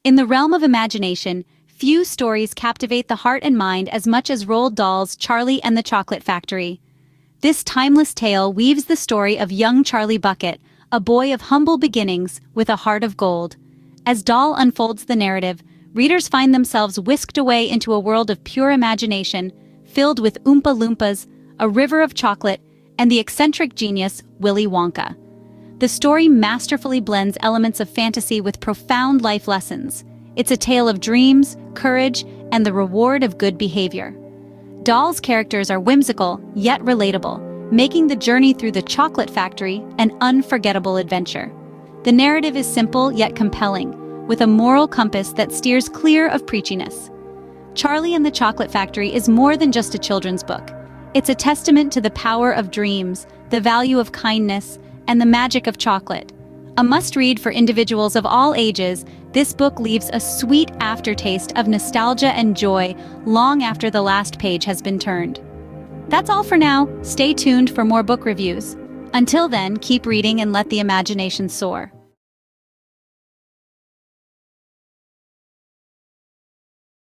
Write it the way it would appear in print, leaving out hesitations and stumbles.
In the realm of imagination, few stories captivate the heart and mind as much as Roald Dahl's Charlie and the Chocolate Factory. This timeless tale weaves the story of young Charlie Bucket, a boy of humble beginnings with a heart of gold. As Dahl unfolds the narrative, readers find themselves whisked away into a world of pure imagination, filled with Oompa Loompas, a river of chocolate, and the eccentric genius Willy Wonka. The story masterfully blends elements of fantasy with profound life lessons. It's a tale of dreams, courage, and the reward of good behavior. Dahl's characters are whimsical, yet relatable, making the journey through the chocolate factory an unforgettable adventure. The narrative is simple yet compelling, with a moral compass that steers clear of preachiness. Charlie and the Chocolate Factory is more than just a children's book. It's a testament to the power of dreams, the value of kindness, and the magic of chocolate. A must-read for individuals of all ages, this book leaves a sweet aftertaste of nostalgia and joy long after the last page has been turned. That's all for now. Stay tuned for more book reviews. Until then, keep reading and let the imagination soar.